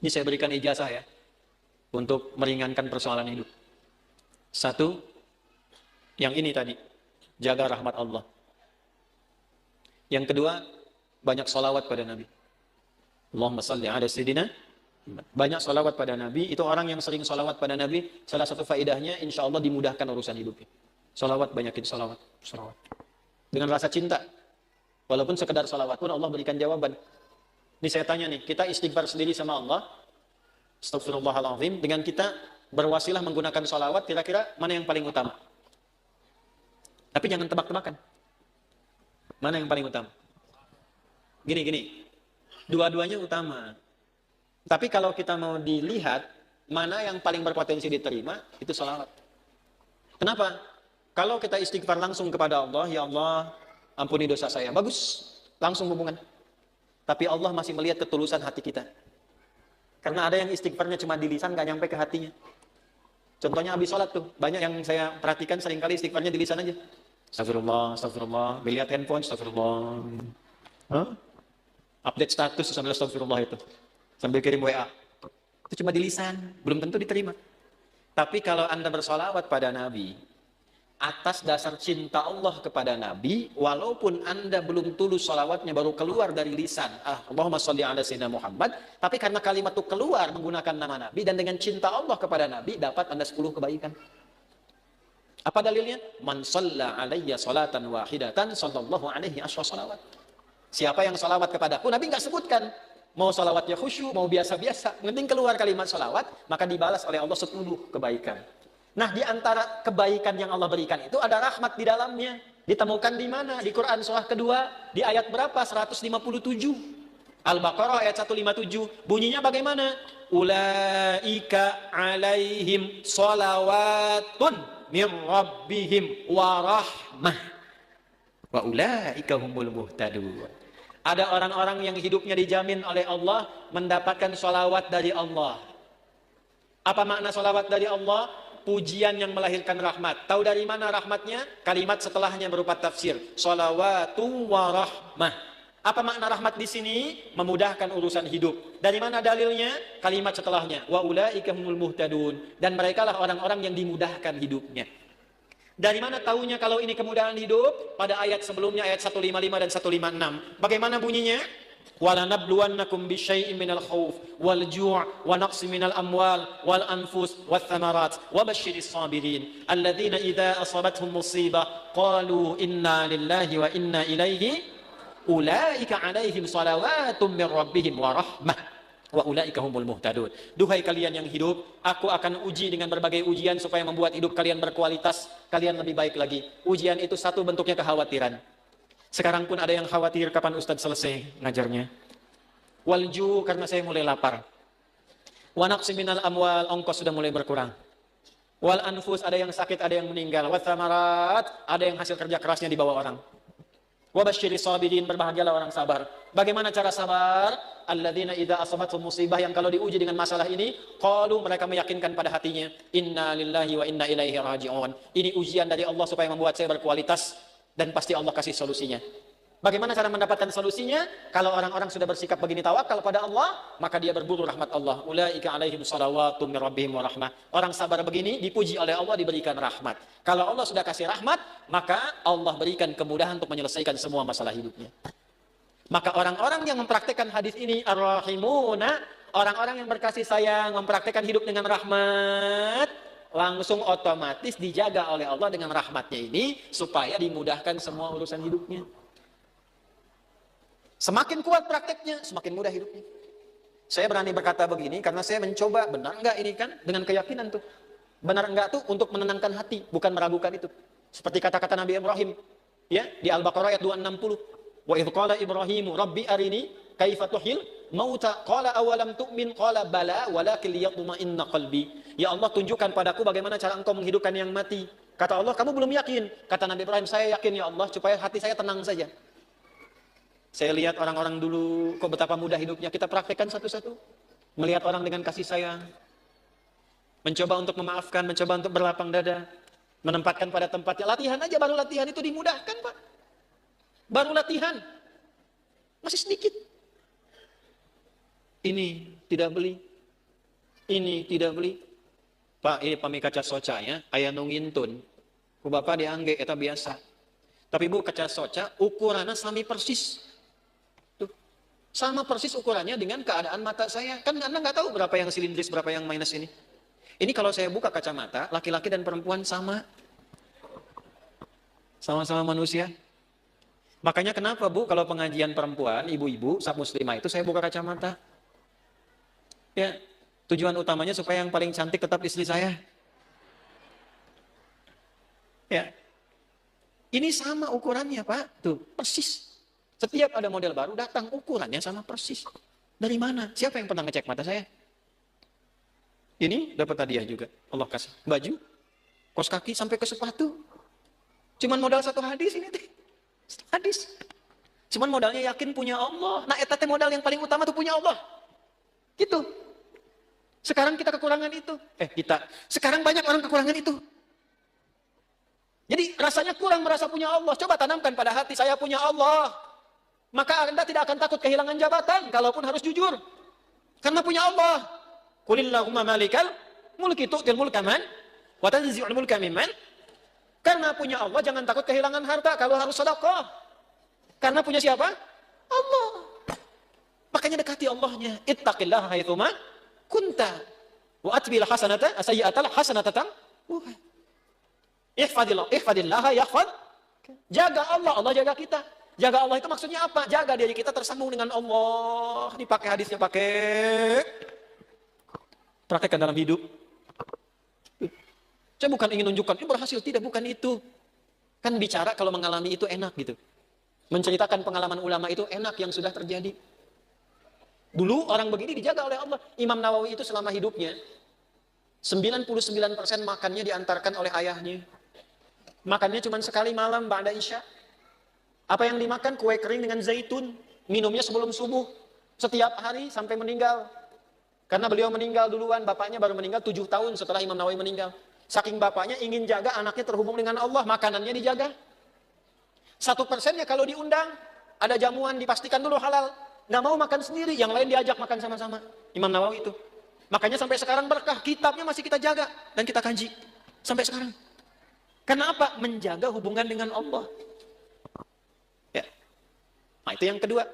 Ini saya berikan ijazah ya, untuk meringankan persoalan hidup. Satu, yang ini tadi, jaga rahmat Allah. Yang kedua, banyak salawat pada Nabi. Allahumma salli ala sayyidina. Banyak salawat pada Nabi. Itu orang yang sering salawat pada Nabi, salah satu faedahnya insya Allah dimudahkan urusan hidupnya. Salawat, banyakin salawat. Salawat dengan rasa cinta. Walaupun sekedar salawat pun Allah berikan jawaban. Ini saya tanya nih, kita istighfar sendiri sama Allah, astagfirullahaladzim, dengan kita berwasilah menggunakan salawat, kira-kira mana yang paling utama? Tapi jangan tebak-tebakan. Mana yang paling utama? Gini, dua-duanya utama. Tapi kalau kita mau dilihat, mana yang paling berpotensi diterima, itu salawat. Kenapa? Kalau kita istighfar langsung kepada Allah, ya Allah, ampuni dosa saya. Bagus, langsung hubungan. Tapi Allah masih melihat ketulusan hati kita. Karena ada yang istighfarnya cuma di lisan, gak nyampe ke hatinya. Contohnya habis sholat tuh, banyak yang saya perhatikan seringkali istighfarnya di lisan aja. Astagfirullah, astagfirullah, melihat handphone, astagfirullah. Update status sambil astagfirullah itu. Sambil kirim WA. Itu cuma di lisan, belum tentu diterima. Tapi kalau Anda bersolawat pada Nabi, atas dasar cinta Allah kepada Nabi, walaupun Anda belum tulus solawatnya baru keluar dari lisan, Allahumma sholli ala sayyidina Muhammad, tapi karena kalimat itu keluar menggunakan nama Nabi, dan dengan cinta Allah kepada Nabi, dapat Anda 10 kebaikan. Apa dalilnya? Man shalla alayya salatan wahidatan, sallallahu alaihi asyra salawat. Siapa yang salawat kepadaku, Nabi nggak sebutkan. Mau salawatnya khusyuk, mau biasa-biasa, penting keluar kalimat salawat, maka dibalas oleh Allah 10 kebaikan. Nah, di antara kebaikan yang Allah berikan itu ada rahmat di dalamnya. Ditemukan di mana? Di Quran surah kedua, di ayat berapa? 157. Al-Baqarah ayat 157. Bunyinya bagaimana? Ulaika alaihim sholawatun min rabbihim wa rahmah. Wa ulaika humul muhtadun. Ada orang-orang yang hidupnya dijamin oleh Allah mendapatkan sholawat dari Allah. Apa makna sholawat dari Allah? Pujian yang melahirkan rahmat. Tahu dari mana rahmatnya? Kalimat setelahnya berupa tafsir. Sholawatu wa rahmah. Apa makna rahmat di sini? Memudahkan urusan hidup. Dari mana dalilnya? Kalimat setelahnya. Wa ulaika humul muhtadun. Dan mereka lah orang-orang yang dimudahkan hidupnya. Dari mana tahunya kalau ini kemudahan hidup? Pada ayat sebelumnya, ayat 155 dan 156. Bagaimana bunyinya? وَلَنَبْلُوَنَّكُمْ بِشَيْءٍ مِنَ الْخَوْفِ وَالْجُوعِ وَنَقْصٍ مِنَ الْأَمْوَالِ وَالْأَنْفُسِ وَالثَّمَرَاتِ وَبَشِّرِ الصَّابِرِينَ الَّذِينَ إِذَا أَصَابَتْهُمْ مُصِيبَةٌ قَالُوا إِنَّا لِلَّهِ وَإِنَّا إِلَيْهِ أُولَئِكَ عَلَيْهِمْ صَلَوَاتٌ مِّن رَّبِّهِمْ وَرَحْمَةٌ wa ulaika humul muhtadun. Duhai kalian yang hidup, aku akan uji dengan berbagai ujian supaya membuat hidup kalian berkualitas, kalian lebih baik lagi. Ujian itu satu bentuknya kekhawatiran. Sekarang pun ada yang khawatir kapan Ustadz selesai ngajarnya. Walju, karena saya mulai lapar. Wa naqsi minal amwal, ongkos sudah mulai berkurang. Wal anfus, ada yang sakit, ada yang meninggal. Wa thamarat, ada yang hasil kerja kerasnya dibawa orang. Wa basyiri sabirin, berbahagialah orang sabar. Bagaimana cara sabar? Alladzina idza asabatuhum musibah, yang kalau diuji dengan masalah ini, qalu, mereka meyakinkan pada hatinya, inna lillahi wa inna ilaihi raji'un. Ini ujian dari Allah supaya membuat saya berkualitas, dan pasti Allah kasih solusinya. Bagaimana cara mendapatkan solusinya? Kalau orang-orang sudah bersikap begini tawakal pada Allah, maka dia berburu rahmat Allah. Ulaika alaihim shalawatum min rabbihim wa rahmah. Orang sabar begini dipuji oleh Allah, diberikan rahmat. Kalau Allah sudah kasih rahmat, maka Allah berikan kemudahan untuk menyelesaikan semua masalah hidupnya. Maka orang-orang yang mempraktekkan hadis ini, ar-rahimuna, orang-orang yang berkasih sayang, mempraktekkan hidup dengan rahmat, langsung otomatis dijaga oleh Allah dengan rahmatnya ini, supaya dimudahkan semua urusan hidupnya. Semakin kuat prakteknya, semakin mudah hidupnya. Saya berani berkata begini karena saya mencoba, benar enggak ini kan, dengan keyakinan tuh. Benar enggak tuh untuk menenangkan hati, bukan meragukan itu. Seperti kata-kata Nabi Ibrahim, ya, di Al-Baqarah ayat 260. Wa idh qala Ibrahimu rabbi arini kaifa tuhil mauta qala awalam tu'min qala bala walakin liyatma'inna qalbi. Ya Allah, tunjukkan padaku bagaimana cara engkau menghidupkan yang mati. Kata Allah, kamu belum yakin. Kata Nabi Ibrahim, saya yakin ya Allah, supaya hati saya tenang saja. Saya lihat orang-orang dulu, kok betapa mudah hidupnya. Kita praktekkan satu-satu. Melihat orang dengan kasih sayang. Mencoba untuk memaafkan, mencoba untuk berlapang dada. Menempatkan pada tempatnya. Latihan aja, baru latihan itu dimudahkan, Pak. Baru latihan. Masih sedikit. Ini tidak beli. Ini tidak beli. Pak, ini pami kaca soca ya, aya nu ngintun. Ku bapak diangge eta biasa. Tapi Bu, kaca soca ukurannya sami persis. Tuh. Sama persis ukurannya dengan keadaan mata saya. Kan Anda nggak tahu berapa yang silindris, berapa yang minus ini. Ini kalau saya buka kacamata, laki-laki dan perempuan sama. Sama-sama manusia. Makanya kenapa Bu, kalau pengajian perempuan, ibu-ibu, sab muslimah itu saya buka kacamata. Ya, tujuan utamanya supaya yang paling cantik tetap istri saya. Ya, ini sama ukurannya Pak, tuh persis. Setiap ada model baru datang ukurannya sama persis. Dari mana? Siapa yang pernah ngecek mata saya? Ini dapat hadiah juga, Allah kasih baju, kos kaki sampai ke sepatu. Cuman modal satu hadis ini teh, hadis. Cuman modalnya yakin punya Allah. Nah, eta teh modal yang paling utama tuh punya Allah. Gitu. Sekarang kita kekurangan itu. Sekarang banyak orang kekurangan itu. Jadi rasanya kurang merasa punya Allah. Coba tanamkan pada hati, saya punya Allah. Maka Anda tidak akan takut kehilangan jabatan, kalaupun harus jujur. Karena punya Allah. Qulillahumma malikal mulki tu'til mulka man wa tanzi'ul mulka mimman. Karena punya Allah jangan takut kehilangan harta kalau harus sedekah. Karena punya siapa? Allah. Makanya dekati Allahnya. Ittaqillaha haitsuma kunta wa atbil hasanata sayyi'atal hasanatan. Ihfadillaha yahfad. Jaga Allah, Allah jaga kita. Jaga Allah itu maksudnya apa? Jaga diri kita tersambung dengan Allah. Dipakai hadisnya, pakai. Praktekkan dalam hidup. Saya bukan ingin menunjukkan, ini berhasil. Tidak, bukan itu. Kan bicara kalau mengalami itu enak gitu. Menceritakan pengalaman ulama itu enak yang sudah terjadi. Dulu orang begini dijaga oleh Allah. Imam Nawawi itu selama hidupnya, 99% makannya diantarkan oleh ayahnya. Makannya cuma sekali malam, ba'da isya. Apa yang dimakan? Kue kering dengan zaitun. Minumnya sebelum subuh. Setiap hari sampai meninggal. Karena beliau meninggal duluan, bapaknya baru meninggal 7 tahun setelah Imam Nawawi meninggal. Saking bapaknya ingin jaga anaknya terhubung dengan Allah, makanannya dijaga. 1%-nya kalau diundang, ada jamuan dipastikan dulu halal. Nggak mau makan sendiri, yang lain diajak makan sama-sama. Imam Nawawi itu. Makanya sampai sekarang berkah, kitabnya masih kita jaga dan kita kaji. Sampai sekarang. Karena apa? Menjaga hubungan dengan Allah. Ya. Nah, itu yang kedua.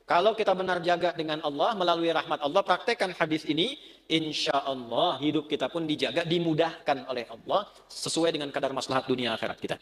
Kalau kita benar jaga dengan Allah, melalui rahmat Allah, praktekkan hadis ini, insya Allah hidup kita pun dijaga, dimudahkan oleh Allah, sesuai dengan kadar maslahat dunia akhirat kita.